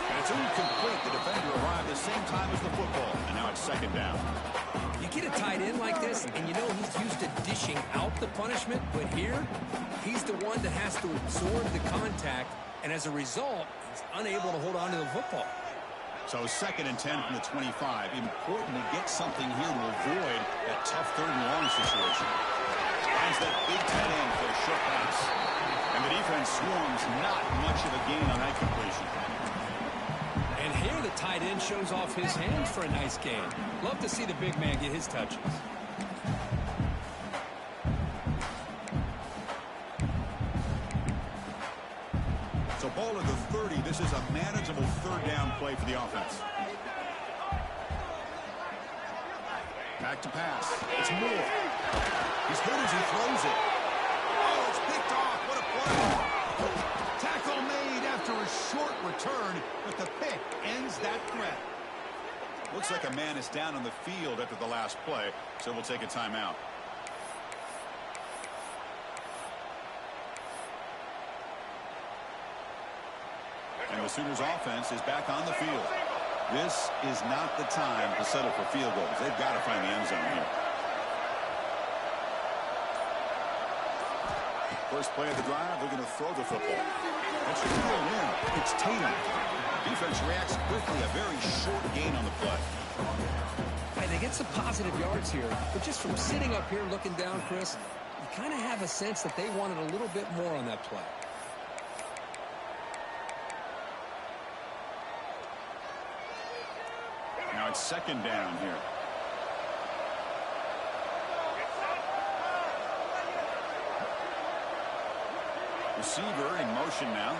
And it's incomplete. The defender arrived the same time as the football, and now it's 2nd down. You get a tight end like this, and you know he's used to dishing out the punishment, but here, he's the one that has to absorb the contact, and as a result, he's unable to hold on to the football. So 2nd and 10 from the 25. Important to get something here to avoid that tough 3rd and long situation. Finds that big tight end for a short pass. And the defense swarms, not much of a gain on that completion. And here the tight end shows off his hands for a nice gain. Love to see the big man get his touches. So ball at the 30. This is a manageable 3rd down play for the offense. Back to pass. It's Moore. He's hit as he throws it. Oh, it's picked off. What a play. Tackle made after a short return, but the pick ends that threat. Looks like a man is down on the field after the last play, so we'll take a timeout. And the Sooners offense is back on the field. This is not the time to settle for field goals. They've got to find the end zone here. First play of the drive, they're going to throw the football. That's reeled in. It's Tatum. Defense reacts quickly. A very short gain on the play. Hey, they get some positive yards here, but just from sitting up here looking down, Chris, you kind of have a sense that they wanted a little bit more on that play. Now it's 2nd down here. Receiver in motion now.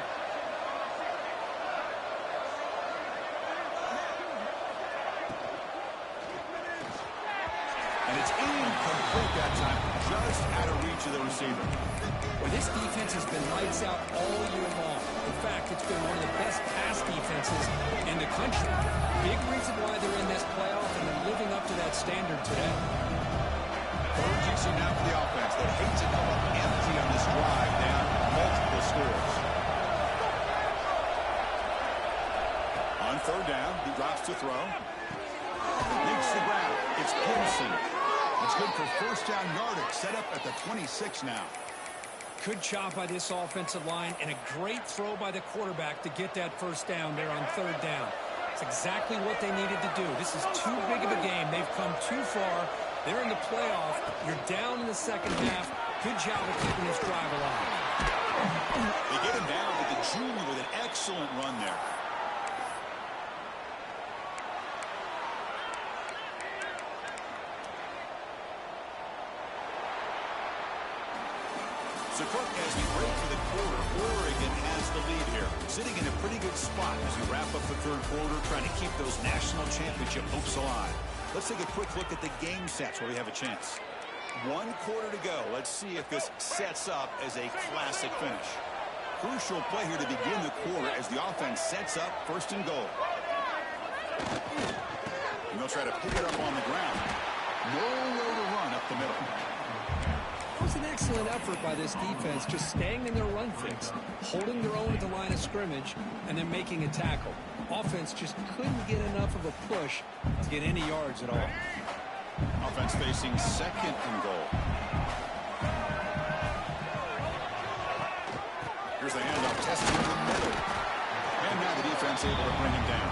And it's incomplete that time. Just out of reach of the receiver. Well, this defense has been lights out all year long. In fact, it's been one of the best pass defenses in the country. Big reason why they're in this playoff, and they're living up to that standard today. Urgency now for the offense. They hate to come up empty on this drive, down multiple scores. On 3rd down, he drops to throw. Makes the grab. It's Pinson. It's good for 1st down yardage. Set up at the 26 now. Good job by this offensive line, and a great throw by the quarterback to get that 1st down there on 3rd down. It's exactly what they needed to do. This is too big of a game. They've come too far. They're in the playoff. You're down in the 2nd half. Good job of keeping this drive alive. They get him down to the junior with an excellent run there. So, Cook, as we break for the quarter, Oregon has the lead here. Sitting in a pretty good spot as we wrap up the 3rd quarter, trying to keep those national championship hopes alive. Let's take a quick look at the game sets where we have a chance. 1 quarter to go. Let's see if this sets up as a classic finish. Crucial play here to begin the quarter as the offense sets up 1st and goal. And they'll try to pick it up on the ground. Nowhere to run up the middle. It was an excellent effort by this defense, just staying in their run fix, holding their own at the line of scrimmage, and then making a tackle. Offense just couldn't get enough of a push to get any yards at all. Offense facing 2nd and goal. Here's the handoff, testing in the middle. And now the defense able to bring him down.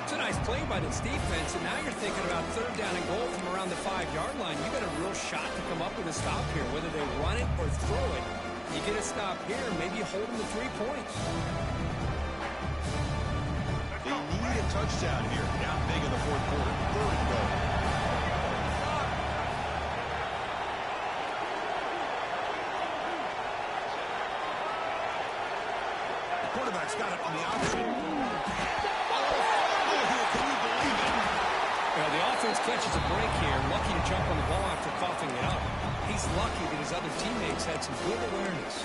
It's a nice play by this defense, and now you're thinking about 3rd down and goal from around the 5-yard line. You got a real shot to come up with a stop here, whether they run it or throw it. You get a stop here, maybe hold them to 3 points. They need a touchdown here. Down big in the 4th quarter. 3rd and goal. The quarterback's got it on the option. Well, the offense catches a break here. Lucky to jump on the ball after coughing it up. He's lucky that his other teammates had some good awareness.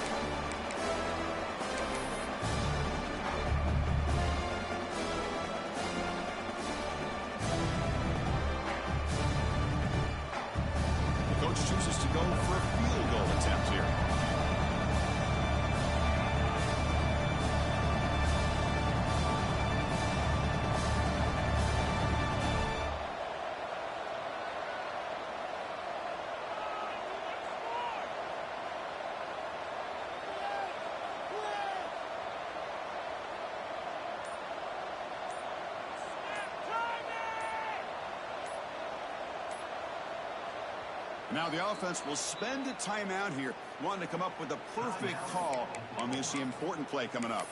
The coach chooses to go for a field goal attempt here. Now the offense will spend a timeout here, wanting to come up with the perfect call on this important play coming up.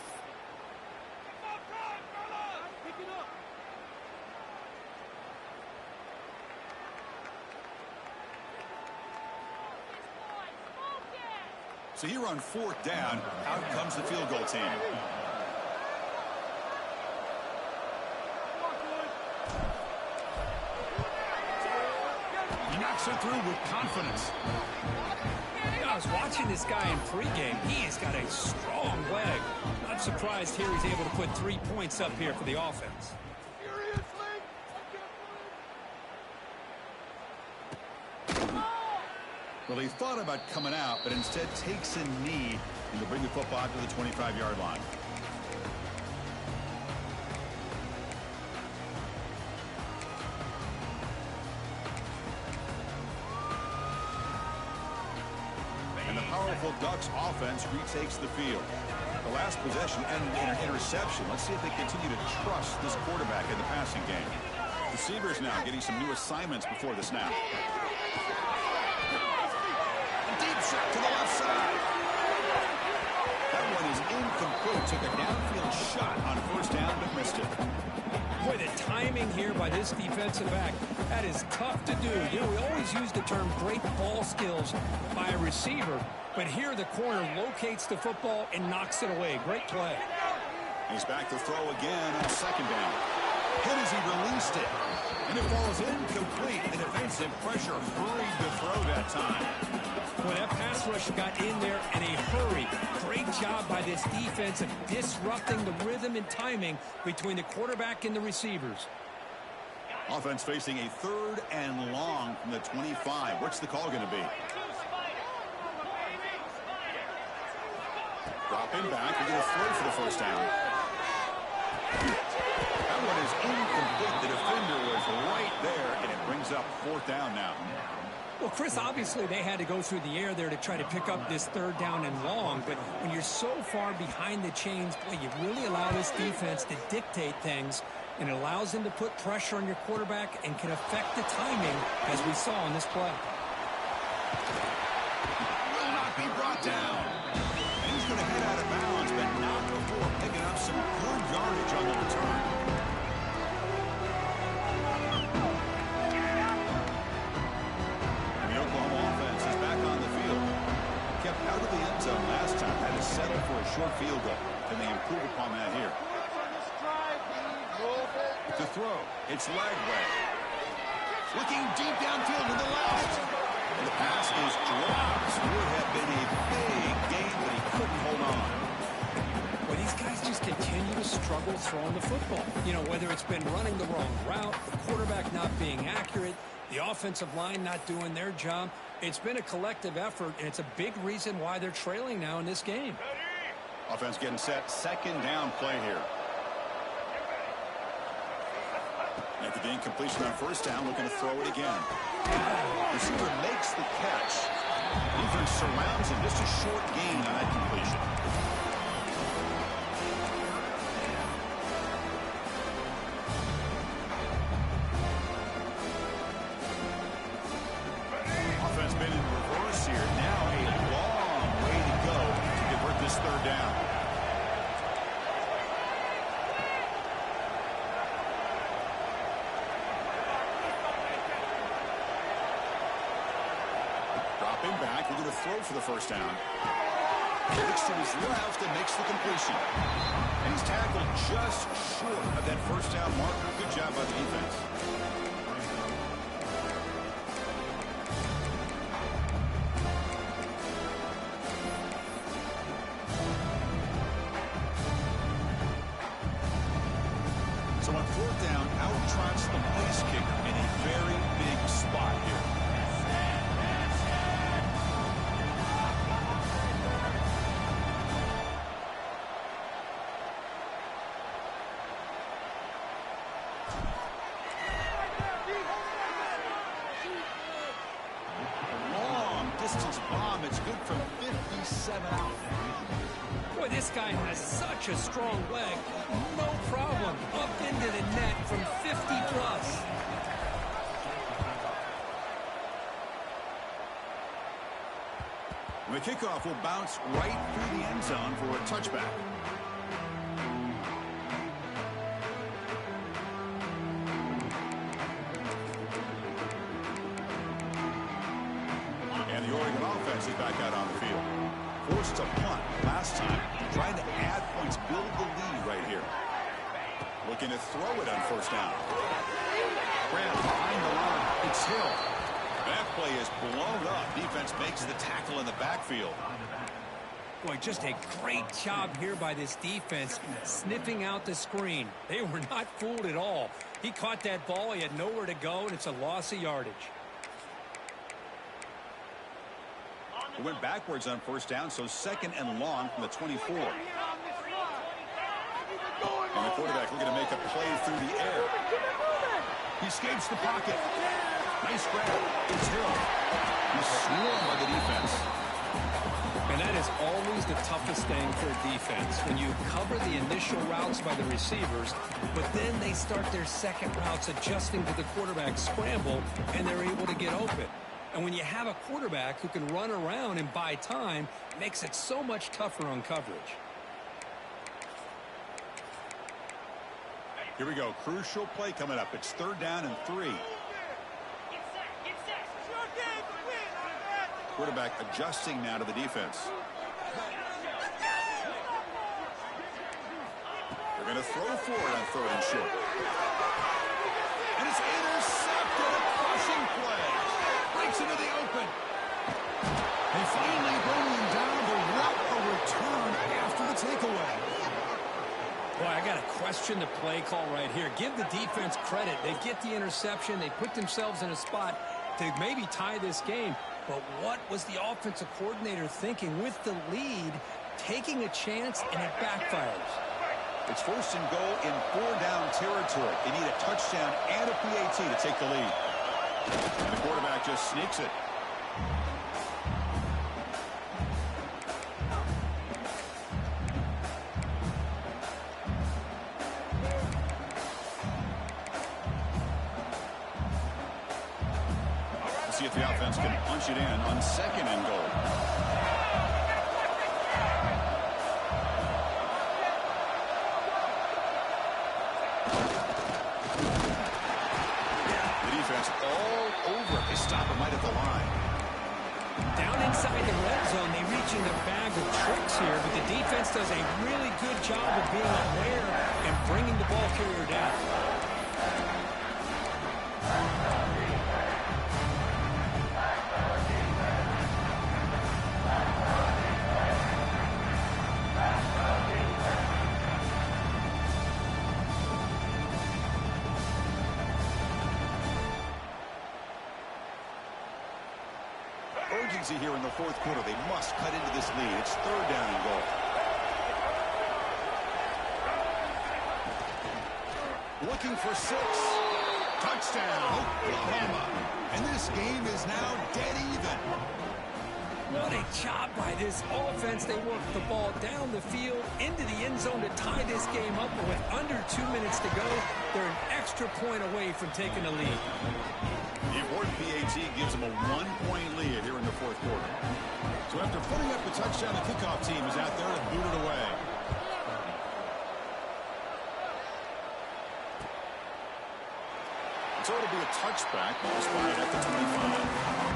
So here on 4th down, out comes the field goal team. He knocks it through with confidence. I was watching this guy in pregame. He has got a strong leg. Not surprised here he's able to put 3 points up here for the offense. Well, he thought about coming out, but instead takes a knee and to bring the football to the 25-yard line. And the powerful Ducks offense retakes the field. The last possession ended in an interception. Let's see if they continue to trust this quarterback in the passing game. Receivers now getting some new assignments before the snap. Deep shot to the left side. That one is incomplete. Took a downfield shot on 1st down, but missed it. Boy, the timing here by this defensive back, that is tough to do. You know, we always use the term great ball skills by a receiver, but here the corner locates the football and knocks it away. Great play. He's back to throw again on 2nd down. Hit as he released it. And it falls incomplete. The defensive pressure hurried to throw that time. When that pass rush got in there in a hurry, great job by this defense of disrupting the rhythm and timing between the quarterback and the receivers. Offense facing a 3rd and long from the 25. What's the call going to be? Dropping back. We're going to throw for the 1st down. That one is incomplete. The defender was right there, and it brings up 4th down now. Well, Chris, obviously they had to go through the air there to try to pick up this 3rd down and long, but when you're so far behind the chains, boy, you really allow this defense to dictate things, and it allows them to put pressure on your quarterback and can affect the timing, as we saw on this play. Will not be brought down. And he's going to head out of bounds, but not before picking up some good yardage on the return. Out of the end zone last time, had to settle for a short field goal. Can they improve upon that here? To throw, it's Lagway. Looking deep downfield to the left. And the pass is dropped. Would have been a big game, but he couldn't hold on. Well, these guys just continue to struggle throwing the football. You know, whether it's been running the wrong route, the quarterback not being accurate, the offensive line not doing their job. It's been a collective effort, and it's a big reason why they're trailing now in this game. Offense getting set. 2nd down play here. After the incompletion on 1st down, looking to throw it again. Receiver makes the catch. Defense surrounds him. Just a short gain on that completion. Offense been in reverse here. Now a long way to go to convert this 3rd down. Dropping back. We're going to throw for the 1st down. Looks to his left and makes the completion. And he's tackled just short of that 1st down marker. Good job by the defense. So on 4th down, out trots the place kicker in a very big spot here. Distance bomb. It's good from 57 out. Boy, this guy has such a strong leg. No problem. Up into the net from 50 plus. The kickoff will bounce right through the end zone for a touchback. And the Oregon offense is back out on the field. Forced to punt last time, trying to add points, build the lead right here. Looking to throw it on first down. Grant behind the line. It's Hill. That play is blown up. Defense makes the tackle in the backfield. Boy, just a great job here by this defense, sniffing out the screen. They were not fooled at all. He caught that ball. He had nowhere to go, and it's a loss of yardage. He went backwards on first down, so second and long from the 24. And the quarterback looking to make a play through the air. He escapes the pocket. Nice grab. It's Hill. He's swarmed by the defense. And that is always the toughest thing for a defense, when you cover the initial routes by the receivers, but then they start their second routes adjusting to the quarterback scramble, and they're able to get open. And when you have a quarterback who can run around and buy time, it makes it so much tougher on coverage. Here we go. Crucial play coming up. It's 3rd down and 3. Quarterback adjusting now to the defense. They're going to throw for it on 3rd and short. And it's intercepted. A crushing play. Breaks into the open. They finally bring him down, but what a return after the takeaway. Boy, I got to question the play call right here. Give the defense credit. They get the interception. They put themselves in a spot to maybe tie this game. But what was the offensive coordinator thinking with the lead, taking a chance, and it backfires? It's 1st and goal in 4-down territory. They need a touchdown and a PAT to take the lead. And the quarterback just sneaks it. See if the offense can punch it in on 2nd and goal. The defense all over. They stop him right at the line. Down inside the red zone, they reach in the bag of tricks here, but the defense does a really good job of being aware and bringing the ball carrier down. Urgency here in the 4th quarter. They must cut into this lead. It's 3rd down and goal. Looking for 6. Touchdown, Oklahoma. And this game is now dead even. What a job by this offense. They work the ball down the field into the end zone to tie this game up. But with under 2 minutes to go, they're an extra point away from taking the lead. The important PAT gives them a 1-point lead here in the 4th quarter. So after putting up the touchdown, the kickoff team is out there to boot it away. So it'll be a touchback. Ball spotted at the 25.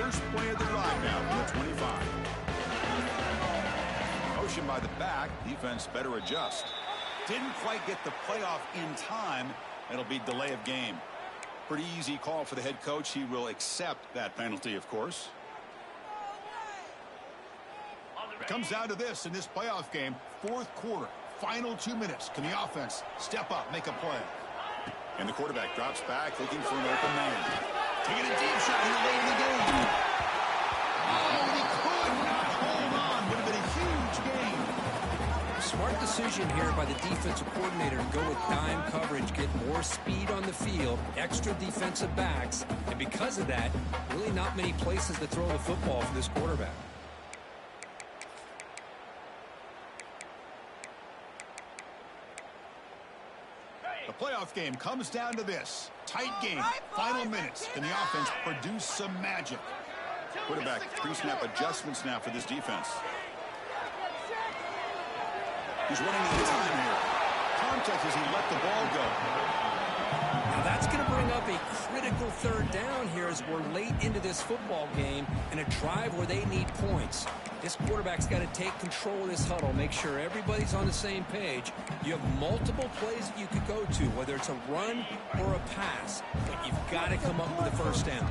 First play of the drive now from the 25. Motion by the back. Defense better adjust. Didn't quite get the playoff in time. It'll be delay of game. Pretty easy call for the head coach. He will accept that penalty, of course. It comes down to this in this playoff game. Fourth quarter, final 2 minutes. Can the offense step up, make a play? And the quarterback drops back, looking for an open man. Taking a deep shot here late in the game. Oh, he could not hold on. Would have been a huge gain. Smart decision here by the defensive coordinator to go with dime coverage, get more speed on the field, extra defensive backs, and because of that, really not many places to throw the football for this quarterback. The playoff game comes down to this. Tight game, final minutes. Can the offense produce some magic? Quarterback, pre-snap adjustments now for this defense. He's running out of time here. Contact as he let the ball go. Now that's going to bring up a critical third down here as we're late into this football game and a drive where they need points. This quarterback's got to take control of this huddle, make sure everybody's on the same page. You have multiple plays that you could go to, whether it's a run or a pass, but you've got to come up with a first down.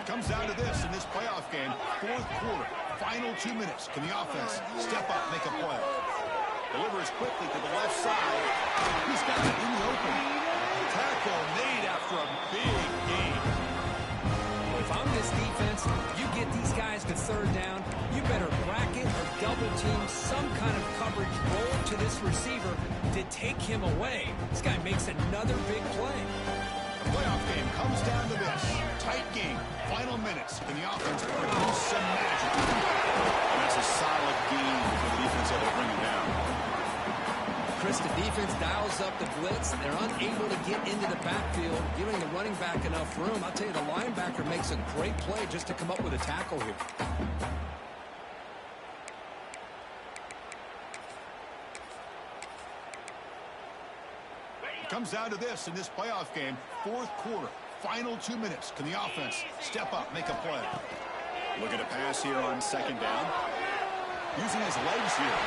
It comes down to this in this playoff game. Fourth quarter, final 2 minutes. Can the offense step up, make a play? Delivers quickly to the left side. He's got it in the open. Tackle made after a big gain. If I'm this defense, you get these guys to third down, you better bracket or double team some kind of coverage roll to this receiver to take him away. This guy makes another big play. The playoff game comes down to this. Tight game, final minutes. Can the offense produce some magic? And that's a solid game for the defense able to bring him down. Chris, the defense dials up the blitz. They're unable to get into the backfield, giving the running back enough room. I'll tell you, the linebacker makes a great play just to come up with a tackle here. It comes down to this in this playoff game. Fourth quarter, final 2 minutes. Can the offense step up, make a play? Look at a pass here on second down. Using his legs here.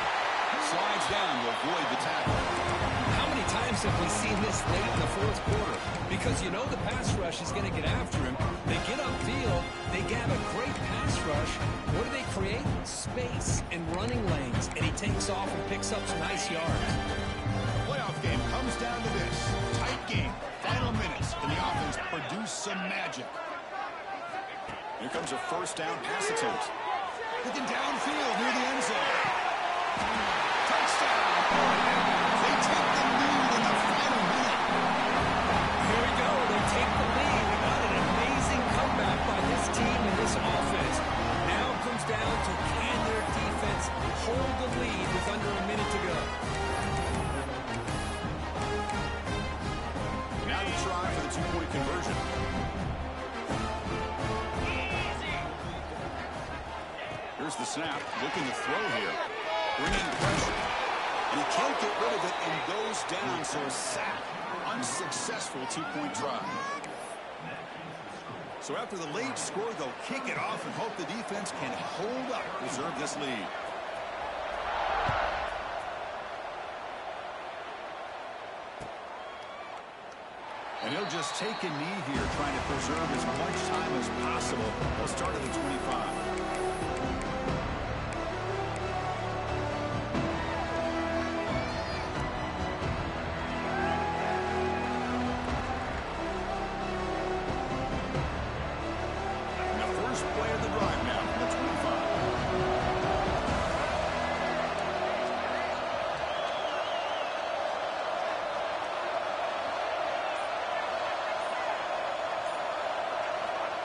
Slides down to avoid the tackle. How many times have we seen this late in the fourth quarter? Because you know the pass rush is going to get after him. They get upfield. They have a great pass rush. What do they create? Space and running lanes. And he takes off and picks up some nice yards. The playoff game comes down to this. Tight game, final minutes. Can the offense produce some magic? Here comes a first down pass attempt. Looking downfield near the end zone. Touchdown! They take the lead in the final minute. Here we go. They take the lead. What an amazing comeback by this team and this offense. Now it comes down to can their defense hold the lead with under a minute to go. Now to try for the two-point conversion. Here's the snap. Looking to throw here. Bringing pressure. And he can't get rid of it and goes down. So a sack. Unsuccessful two-point try. So after the late score, they'll kick it off and hope the defense can hold up, preserve this lead. And he'll just take a knee here, trying to preserve as much time as possible. They'll start at the 25.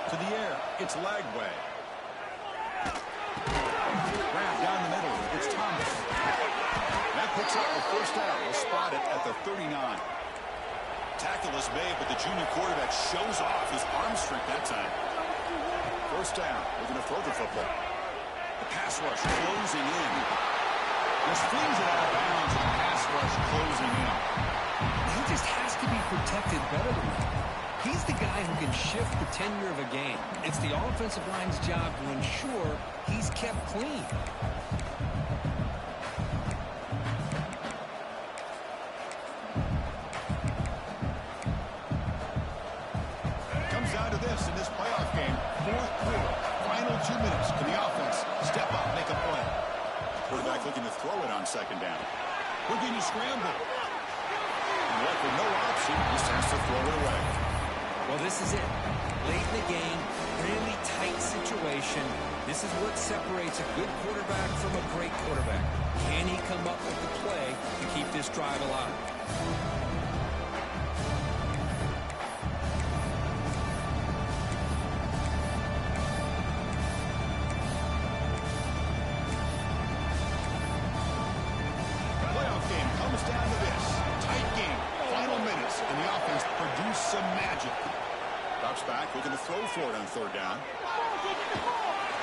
To the air, it's Lagway. Grab down the middle, it's Thomas. That picks up the first down. We'll spot it at the 39. Tackle is made, but the junior quarterback shows off his arm strength that time. First down, we're going to throw the football. The pass rush closing in. Just flings it out of bounds, and the pass rush closing in. He just has to be protected better than that. He's the guy who can shift the tenure of a game. It's the offensive line's job to ensure he's kept clean. Comes down to this in this playoff game. Fourth quarter, final 2 minutes. Can the offense step up, make a play? risky scramble. And left with no option, just has to throw it away. Well, this is it. Late in the game, really tight situation. This is what separates a good quarterback from a great quarterback. Can he come up with the play to keep this drive alive? Playoff game comes down to this. Tight game, final minutes, and the offense produced some magic. Drops back, looking to throw for it on third down.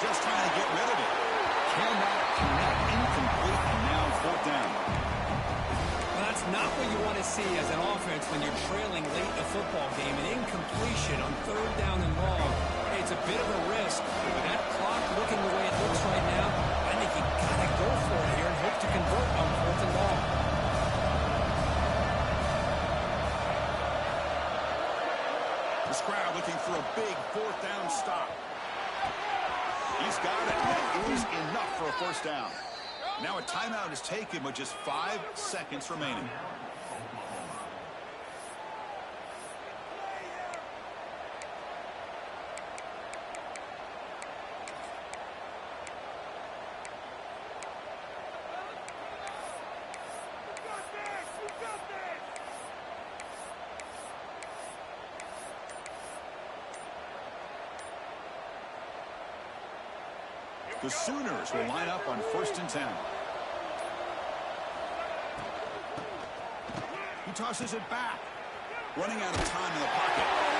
Just trying to get rid of it. Cannot connect, incomplete, and now fourth down. Well, that's not what you want to see as an offense when you're trailing late in a football game. An incompletion on third down and long. Hey, it's a bit of a risk. With that clock looking the way it looks right now, I think you got to go for it here and hope to convert on fourth and long. This crowd looking for a big fourth down stop. He's got it. That is enough for a first down. Now a timeout is taken with just 5 seconds remaining. The Sooners will line up on 1st and 10. He tosses it back. Running out of time in the pocket.